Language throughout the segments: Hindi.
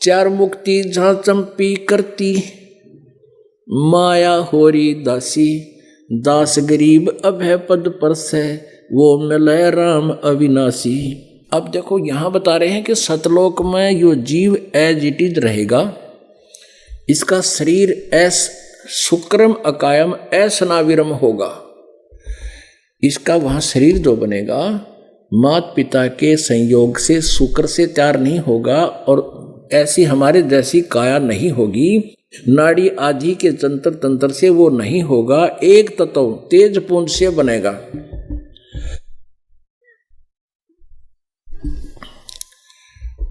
चार मुक्ति जहाँ चंपी करती, माया होरी दासी, दास गरीब अभय पद पर से, वो मिले राम अविनाशी। अब देखो यहां बता रहे हैं कि सतलोक में यो जीव एज इट इज रहेगा, इसका शरीर एस शुक्रम अकायम असनाविरम होगा। इसका वहां शरीर जो बनेगा माता पिता के संयोग से शुक्र से तैयार नहीं होगा, और ऐसी हमारे जैसी काया नहीं होगी, नाड़ी आदि के जंतर तंत्र से वो नहीं होगा, एक तत्व तेज पुंज से बनेगा।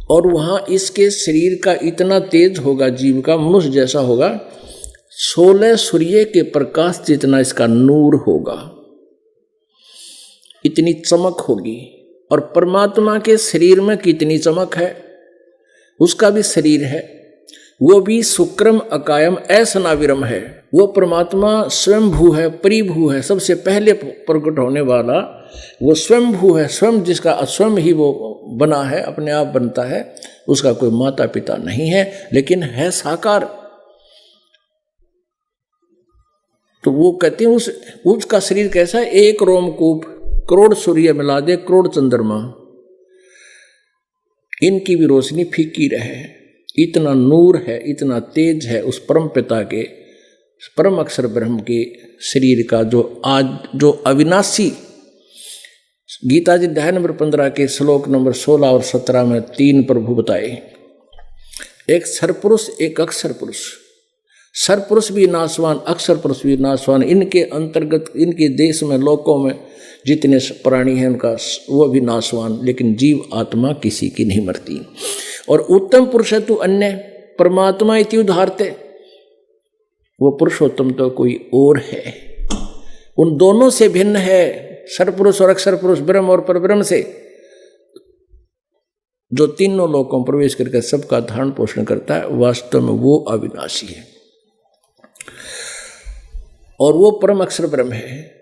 और वहां इसके शरीर का इतना तेज होगा, जीव का मनुष्य जैसा होगा, 16 सूर्य के प्रकाश जितना इसका नूर होगा, इतनी चमक होगी। और परमात्मा के शरीर में कितनी चमक है, उसका भी शरीर है, वो भी शुक्रम अकायम असनाविरम है। वो परमात्मा स्वयंभू है, परिभू है, सबसे पहले प्रकट होने वाला वो स्वयंभू है, स्वयं जिसका स्वयं ही वो बना है, अपने आप बनता है, उसका कोई माता पिता नहीं है, लेकिन है साकार। तो वो कहते हैं उसका शरीर कैसा है, एक रोमकूप करोड़ सूर्य मिला दे, करोड़ चंद्रमा, इनकी भी रोशनी फीकी रहे, इतना नूर है, इतना तेज है उस परम पिता के, परम अक्षर ब्रह्म के शरीर का, जो अविनाशी। गीता जी अध्याय नंबर 15 के श्लोक नंबर 16 और 17 में 3 प्रभु बताए, एक सरपुरुष एक अक्षर पुरुष। सरपुरुष भी नाशवान, अक्षर पुरुष भी नाशवान। इनके अंतर्गत इनके देश में लोकों में जितने प्राणी हैं उनका वो भी नाशवान, लेकिन जीव आत्मा किसी की नहीं मरती। और उत्तम पुरुष है तू अन्य परमात्मा इति उदाहरते, वो पुरुषोत्तम तो कोई और है, उन दोनों से भिन्न है, सरपुरुष और अक्षर पुरुष, ब्रह्म और परब्रह्म से, जो तीनों लोकों में प्रवेश करके सबका धारण पोषण करता है, वास्तव में वो अविनाशी है और वो परम अक्षर ब्रह्म है।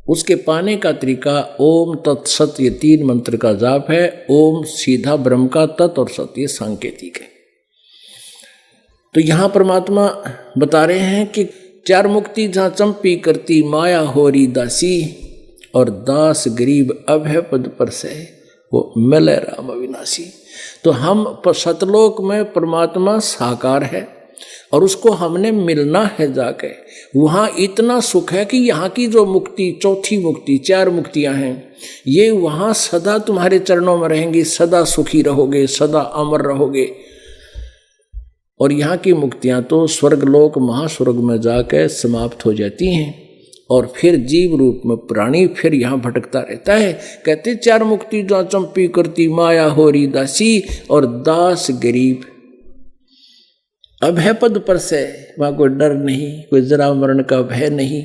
उसके पाने का तरीका ओम तत्सत, ये 3 मंत्र का जाप है। ओम सीधा ब्रह्म का, तत् और सत ये सांकेतिक है। तो यहां परमात्मा बता रहे हैं कि चार मुक्ति जहां चंपी करती, माया होरी दासी, और दास गरीब अभय पद पर से, वो मिले राम अविनाशी। तो हम सतलोक में परमात्मा साकार है और उसको हमने मिलना है जाके। वहाँ इतना सुख है कि यहाँ की जो मुक्ति, चौथी मुक्ति, 4 मुक्तियाँ हैं, ये वहाँ सदा तुम्हारे चरणों में रहेंगी, सदा सुखी रहोगे, सदा अमर रहोगे। और यहाँ की मुक्तियाँ तो स्वर्गलोक महास्वर्ग में जाकर समाप्त हो जाती हैं, और फिर जीव रूप में प्राणी फिर यहाँ भटकता रहता है। कहते 4 मुक्ति जो चंपी करती, माया होरी दासी, और दास गरीब अभय पद पर से, वहाँ कोई डर नहीं, कोई जरा मरण का भय नहीं।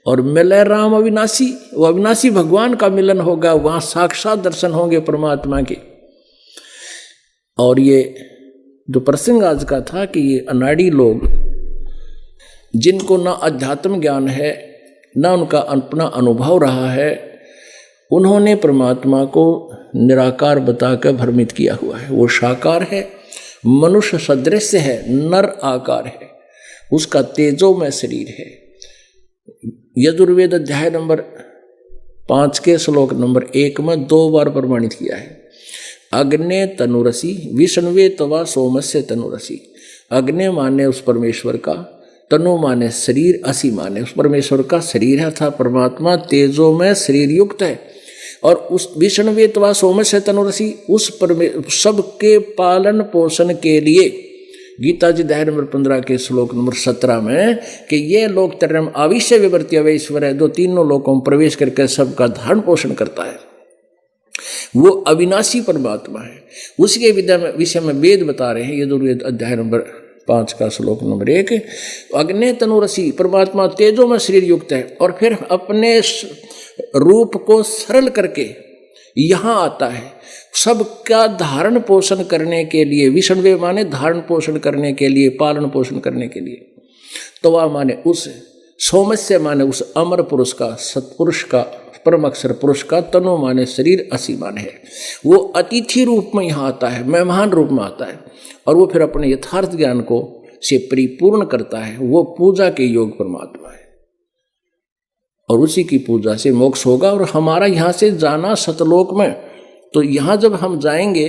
और मिले राम अविनाशी, वो अविनाशी भगवान का मिलन होगा, वहाँ साक्षात दर्शन होंगे परमात्मा के। और ये जो प्रसंग आज का था कि ये अनाड़ी लोग जिनको ना अध्यात्म ज्ञान है, ना उनका अपना अनुभव रहा है, उन्होंने परमात्मा को निराकार बताकर भ्रमित किया हुआ है। वो साकार है, मनुष्य सदृश है, नर आकार है, उसका तेजोमय शरीर है। यजुर्वेद अध्याय नंबर 5 के श्लोक नंबर 1 में 2 बार प्रमाणित किया है। अग्ने तनुरसी विष्णुवे तवा सोमस्य तनुरसी। अग्नि माने उस परमेश्वर का, तनु माने शरीर, असी माने उस परमेश्वर का शरीर है, था परमात्मा तेजोमय शरीर युक्त है। और उस विष्णुवे तवा सोमस्य तनुरसी, उस सबके पालन पोषण के लिए गीता जी अध्याय नंबर 15 के श्लोक नंबर 17 में कि ये लोक तरम आविश्य विवर्ती अवैश्वर है, जो तीनों लोकों में प्रवेश करके सबका धारण पोषण करता है, वो अविनाशी परमात्मा है। उसके विषय में वेद बता रहे हैं। यजुर्वेद अध्याय नंबर 5 का श्लोक नंबर 1, अग्नि तनुरसी, परमात्मा तेजो में शरीर युक्त है, और फिर अपने रूप को सरल करके यहाँ आता है सबका धारण पोषण करने के लिए। विष्णुवे माने धारण पोषण करने के लिए, पालन पोषण करने के लिए। तवा माने उस, सौमस्य माने उस अमर पुरुष का, सत्पुरुष का, परम अक्षर पुरुष का, तनो माने शरीर, असी माने है। वो अतिथि रूप में यहाँ आता है, मेहमान रूप में आता है, और वो फिर अपने यथार्थ ज्ञान को से परिपूर्ण करता है। वो पूजा के योग परमात्मा है, और उसी की पूजा से मोक्ष होगा। और हमारा यहाँ से जाना सतलोक में, तो यहाँ जब हम जाएंगे,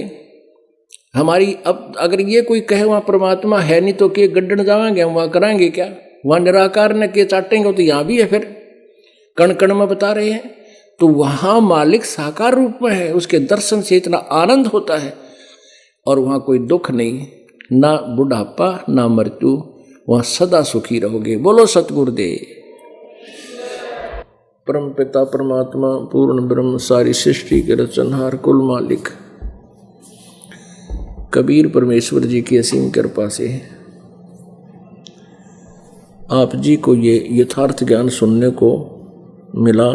हमारी अब अगर ये कोई कहे वहाँ परमात्मा है नहीं तो के गड्ढन जाएंगे हम, वहाँ कराएंगे क्या? वहाँ निराकार ने के चाटेंगे, तो यहाँ भी है, फिर कण कण में बता रहे हैं। तो वहाँ मालिक साकार रूप में है, उसके दर्शन से इतना आनंद होता है, और वहाँ कोई दुख नहीं, ना बुढ़ापा ना मृत्यु, वहाँ सदा सुखी रहोगे। बोलो सतगुरुदेव। परम पिता परमात्मा पूर्ण ब्रह्म सारी सृष्टि के रचनहार कुल मालिक कबीर परमेश्वर जी की असीम कृपा से आप जी को ये यथार्थ ज्ञान सुनने को मिला।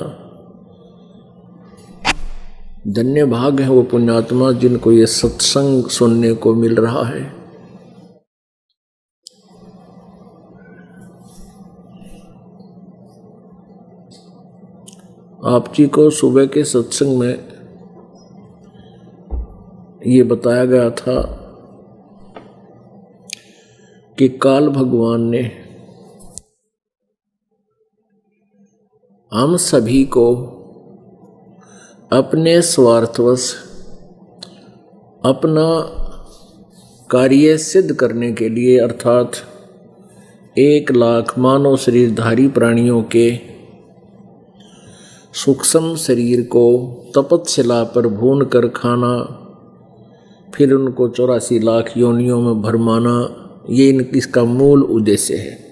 धन्य भाग है वो पुण्यात्मा जिनको ये सत्संग सुनने को मिल रहा है। आप जी को सुबह के सत्संग में ये बताया गया था कि काल भगवान ने हम सभी को अपने स्वार्थवश अपना कार्य सिद्ध करने के लिए, अर्थात 1,00,000 मानव शरीरधारी प्राणियों के सूक्ष्म शरीर को तपस्या पर भून कर खाना, फिर उनको 84 लाख योनियों में भरमाना, ये इसका मूल उद्देश्य है।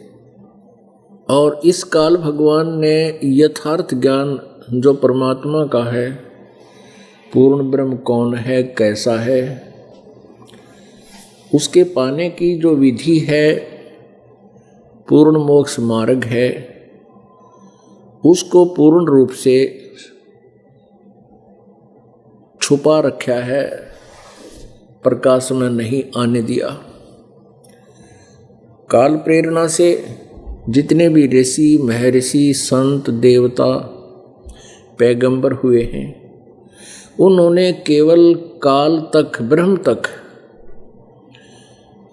और इस काल भगवान ने यथार्थ ज्ञान जो परमात्मा का है, पूर्ण ब्रह्म कौन है, कैसा है, उसके पाने की जो विधि है, पूर्ण मोक्ष मार्ग है, उसको पूर्ण रूप से छुपा रखा है, प्रकाश में नहीं आने दिया। काल प्रेरणा से जितने भी ऋषि महर्षि संत देवता पैगंबर हुए हैं, उन्होंने केवल काल तक, ब्रह्म तक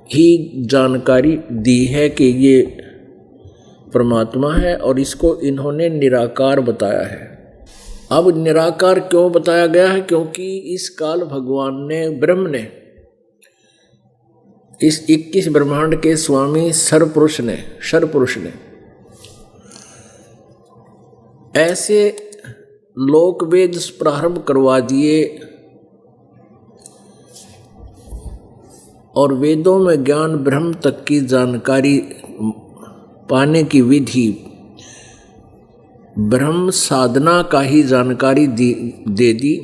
ही जानकारी दी है कि ये परमात्मा है, और इसको इन्होंने निराकार बताया है। अब निराकार क्यों बताया गया है? क्योंकि इस काल भगवान ने, ब्रह्म ने, इस 21 ब्रह्मांड के स्वामी सर्वपुरुष ने ऐसे लोक वेद प्रारंभ करवा दिए, और वेदों में ज्ञान ब्रह्म तक की जानकारी पाने की विधि, ब्रह्म साधना का ही जानकारी दे दी,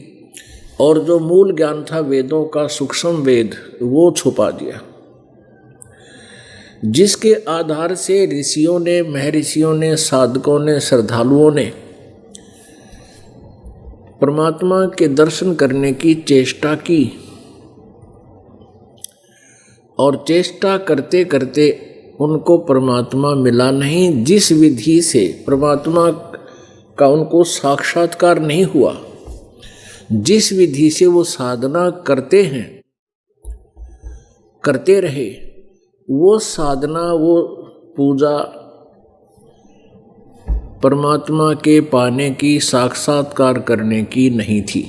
और जो मूल ज्ञान था वेदों का, सूक्ष्म वेद, वो छुपा दिया, जिसके आधार से ऋषियों ने, महर्षियों ने, साधकों ने, श्रद्धालुओं ने परमात्मा के दर्शन करने की चेष्टा की, और चेष्टा करते करते उनको परमात्मा मिला नहीं। जिस विधि से परमात्मा का उनको साक्षात्कार नहीं हुआ, जिस विधि से वो साधना करते हैं, करते रहे, वो साधना, वो पूजा परमात्मा के पाने की, साक्षात्कार करने की नहीं थी।